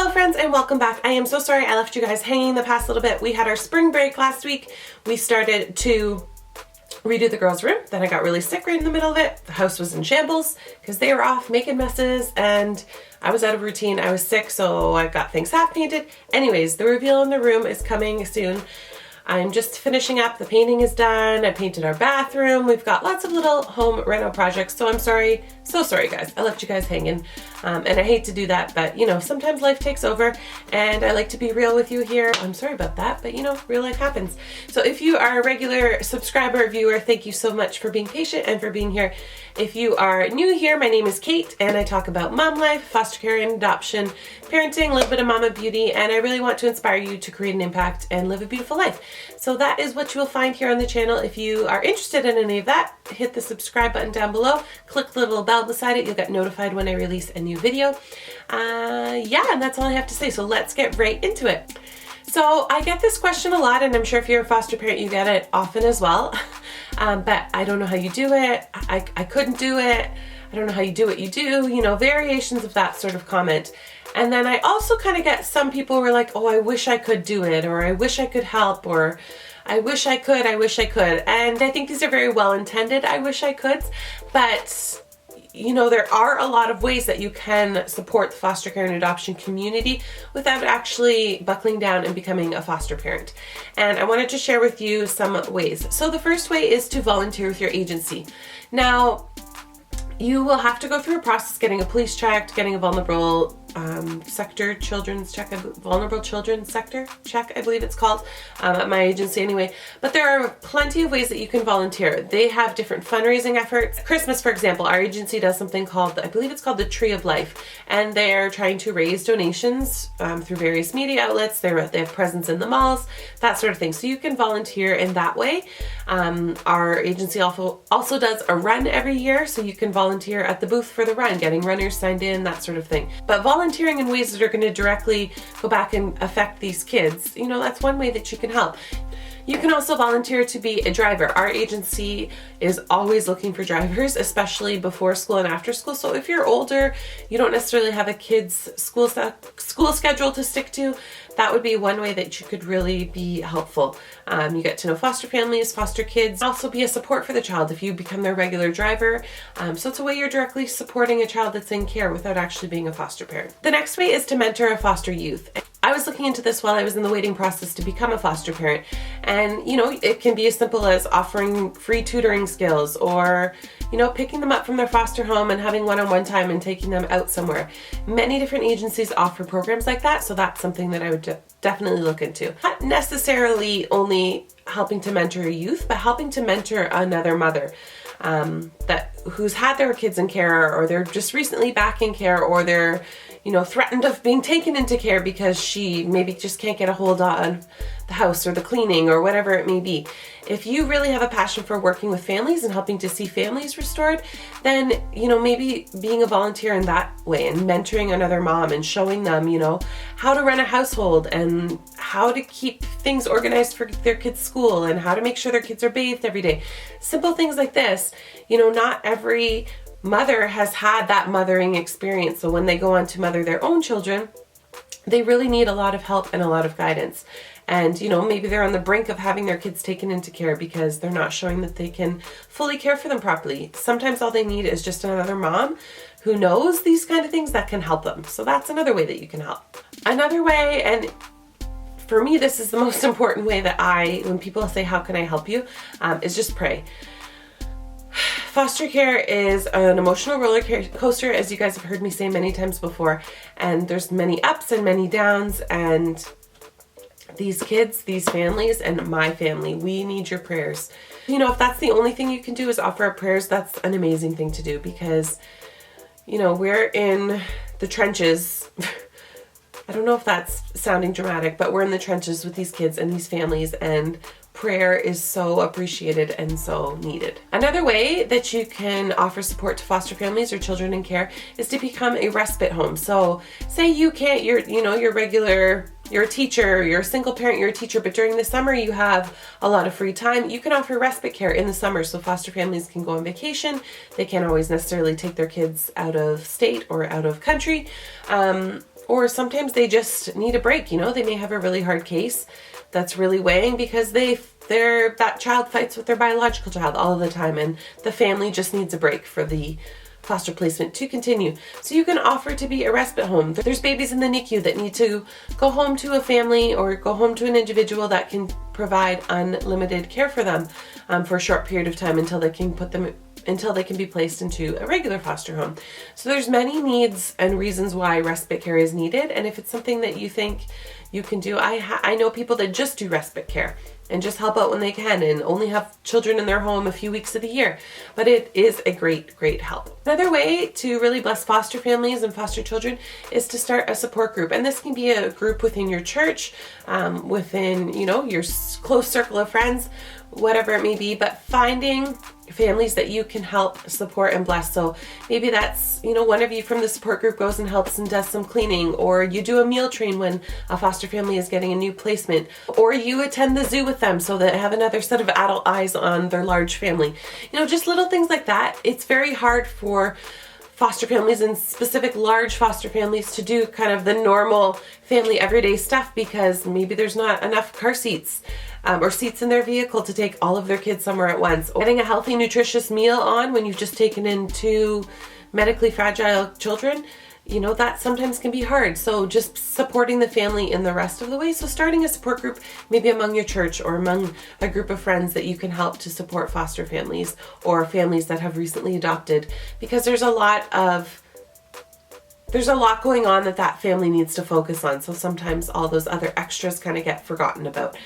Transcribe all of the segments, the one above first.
Hello friends and welcome back. I am so sorry I left you guys hanging the past little bit. We had our spring break last week. We started to redo the girls' room. Then I got really sick right in the middle of it. The house was in shambles because they were off making messes and I was out of routine. I was sick, so I got things half painted. Anyways, the reveal in the room is coming soon. I'm just finishing up. The painting is done. I painted our bathroom. We've got lots of little home reno projects. So I'm sorry. So sorry guys. I left you guys hanging. And I hate to do that, but you know, sometimes life takes over and I like to be real with you here. I'm sorry about that, but you know, real life happens. So if you are a regular subscriber or viewer, thank you so much for being patient and for being here. If you are new here, my name is Kait and I talk about mom life, foster care and adoption, parenting, a little bit of mama beauty, and I really want to inspire you to create an impact and live a beautiful life. So that is what you will find here on the channel. If you are interested in any of that, hit the subscribe button down below, click the little bell beside it, you'll get notified when I release a new video. Yeah, and that's all I have to say. So let's get right into it. So I get this question a lot, and I'm sure if you're a foster parent, you get it often as well. But I don't know how you do it. I couldn't do it. I don't know how you do what you do, you know, variations of that sort of comment. And then I also kind of get some people who are like, oh, I wish I could do it, or I wish I could help, or I wish I could, I wish I could. And I think these are very well intended, I wish I could, but you know, there are a lot of ways that you can support the foster care and adoption community without actually buckling down and becoming a foster parent. And I wanted to share with you some ways. So the first way is to volunteer with your agency. Now, you will have to go through a process getting a police check, getting a vulnerable sector children's check, vulnerable children's sector check, I believe it's called, at my agency anyway. But there are plenty of ways that you can volunteer. They have different fundraising efforts. Christmas, for example, our agency does something called, I believe it's called the Tree of Life, and they're trying to raise donations through various media outlets. They have presence in the malls, that sort of thing. So you can volunteer in that way. Our agency also does a run every year, so you can volunteer at the booth for the run, getting runners signed in, that sort of thing. But volunteering in ways that are going to directly go back and affect these kids, you know, that's one way that you can help. You can also volunteer to be a driver. Our agency is always looking for drivers, especially before school and after school. So if you're older, you don't necessarily have a kid's school schedule to stick to, that would be one way that you could really be helpful. You get to know foster families, foster kids, also be a support for the child if you become their regular driver. So it's a way you're directly supporting a child that's in care without actually being a foster parent. The next way is to mentor a foster youth. I was looking into this while I was in the waiting process to become a foster parent. And, you know, it can be as simple as offering free tutoring skills or, you know, picking them up from their foster home and having one-on-one time and taking them out somewhere. Many different agencies offer programs like that, so that's something that I would definitely look into. Not necessarily only helping to mentor a youth, but helping to mentor another mother who's had their kids in care, or they're just recently back in care, or they're, you know, threatened of being taken into care because she maybe just can't get a hold on the house or the cleaning or whatever it may be. If you really have a passion for working with families and helping to see families restored, then, you know, maybe being a volunteer in that way and mentoring another mom and showing them, you know, how to run a household and how to keep things organized for their kids' school and how to make sure their kids are bathed every day. Simple things like this. You know, not every mother has had that mothering experience. So when they go on to mother their own children, they really need a lot of help and a lot of guidance. And, you know, maybe they're on the brink of having their kids taken into care because they're not showing that they can fully care for them properly. Sometimes all they need is just another mom who knows these kind of things that can help them. So that's another way that you can help. Another way, and for me, this is the most important way that when people say, how can I help you, is just pray. Foster care is an emotional roller coaster, as you guys have heard me say many times before, and there's many ups and many downs, and these kids, these families, and my family, we need your prayers. You know, if that's the only thing you can do is offer up prayers, that's an amazing thing to do because, you know, we're in the trenches. I don't know if that's sounding dramatic, but we're in the trenches with these kids and these families, and prayer is so appreciated and so needed. Another way that you can offer support to foster families or children in care is to become a respite home. So say you can't, you're a teacher, you're a single parent, you're a teacher, but during the summer you have a lot of free time, you can offer respite care in the summer so foster families can go on vacation. They can't always necessarily take their kids out of state or out of country. or sometimes they just need a break. You know, they may have a really hard case that's really weighing because that child fights with their biological child all of the time, and the family just needs a break for the foster placement to continue. So you can offer to be a respite home. There's babies in the NICU that need to go home to a family or go home to an individual that can provide unlimited care for them for a short period of time until they can be placed into a regular foster home. So there's many needs and reasons why respite care is needed. And if it's something that you think you can do, I know people that just do respite care and just help out when they can and only have children in their home a few weeks of the year. But it is a great, great help. Another way to really bless foster families and foster children is to start a support group. And this can be a group within your church, within, your close circle of friends, whatever it may be, but finding families that you can help support and bless. So maybe that's, one of you from the support group goes and helps and does some cleaning, or you do a meal train when a foster family is getting a new placement, or you attend the zoo with them so that they have another set of adult eyes on their large family. Just little things like that. It's very hard for foster families and specific large foster families to do kind of the normal family everyday stuff because maybe there's not enough car seats or seats in their vehicle to take all of their kids somewhere at once. Getting a healthy, nutritious meal on when you've just taken in 2 medically fragile children, that sometimes can be hard. So just supporting the family in the rest of the way. So starting a support group, maybe among your church or among a group of friends that you can help to support foster families or families that have recently adopted, because there's a lot going on that family needs to focus on. So sometimes all those other extras kind of get forgotten about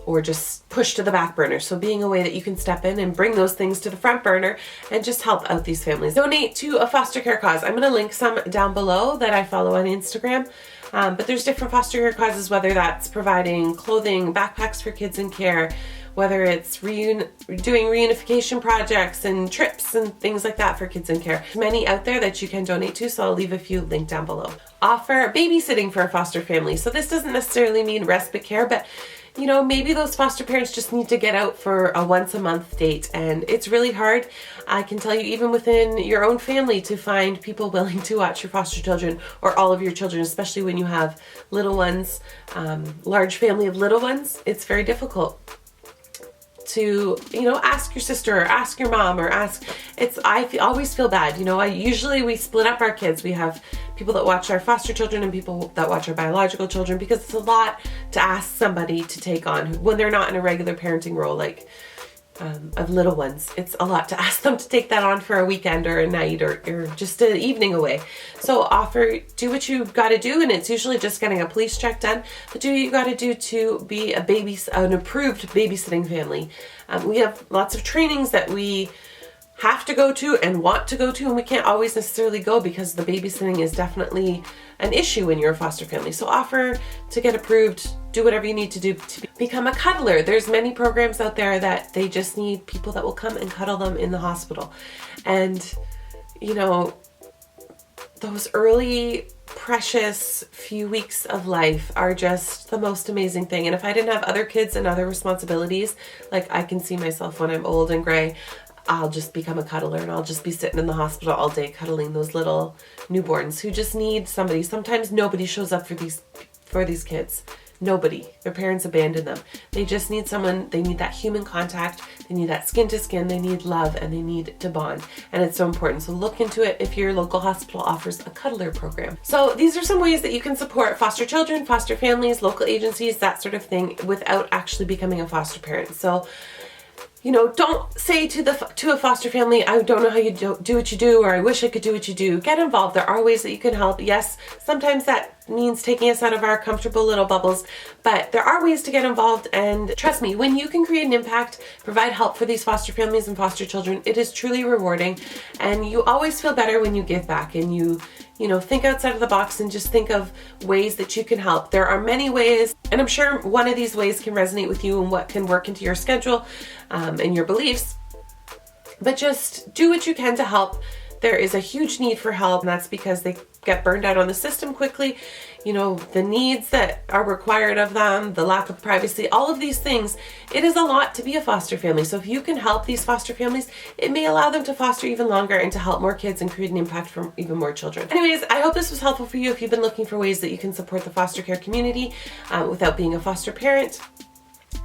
or just pushed to the back burner. So being a way that you can step in and bring those things to the front burner and just help out these families. Donate to a foster care cause. I'm going to link some down below that I follow on Instagram. But there's different foster care causes, whether that's providing clothing, backpacks for kids in care, whether it's doing reunification projects and trips and things like that for kids in care. Many out there that you can donate to, so I'll leave a few linked down below. Offer babysitting for a foster family. So this doesn't necessarily mean respite care, but maybe those foster parents just need to get out for a once a month date, and it's really hard. I can tell you, even within your own family, to find people willing to watch your foster children or all of your children, especially when you have little ones, large family of little ones. It's very difficult to, ask your sister or ask your mom or always feel bad. We split up our kids. We have people that watch our foster children and people that watch our biological children, because it's a lot to ask somebody to take on when they're not in a regular parenting role, like of little ones. It's a lot to ask them to take that on for a weekend or a night or just an evening away. So do what you got to do, and it's usually just getting a police check done, but do what you got to do to be an approved babysitting family. We have lots of trainings that we have to go to and want to go to, and we can't always necessarily go because the babysitting is definitely an issue when you're a foster family. So offer to get approved, do whatever you need to do to become a cuddler. There's many programs out there that they just need people that will come and cuddle them in the hospital. And those early precious few weeks of life are just the most amazing thing. And if I didn't have other kids and other responsibilities, like I can see myself when I'm old and gray, I'll just become a cuddler and I'll just be sitting in the hospital all day cuddling those little newborns who just need somebody. Sometimes nobody shows up for these kids. Nobody. Their parents abandon them. They just need someone. They need that human contact. They need that skin to skin. They need love, and they need to bond. And it's so important. So look into it if your local hospital offers a cuddler program. So these are some ways that you can support foster children, foster families, local agencies, that sort of thing, without actually becoming a foster parent. So don't say to a foster family, I don't know how you do what you do, or I wish I could do what you do. Get involved. There are ways that you can help. Yes, sometimes that means taking us out of our comfortable little bubbles, but there are ways to get involved. And trust me, when you can create an impact, provide help for these foster families and foster children, it is truly rewarding. And you always feel better when you give back and you think outside of the box and just think of ways that you can help. There are many ways, and I'm sure one of these ways can resonate with you and what can work into your schedule and your beliefs. But just do what you can to help. there is a huge need for help, and that's because they get burned out on the system quickly. You know, the needs that are required of them, the lack of privacy, all of these things. It is a lot to be a foster family. So if you can help these foster families, it may allow them to foster even longer and to help more kids and create an impact for even more children. Anyways, I hope this was helpful for you if you've been looking for ways that you can support the foster care community without being a foster parent.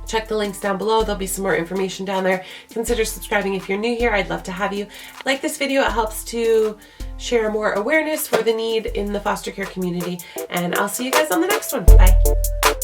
Check the links down below. There'll be some more information down there. Consider subscribing if you're new here. I'd love to have you. Like this video. It helps to share more awareness for the need in the foster care community. And I'll see you guys on the next one. Bye.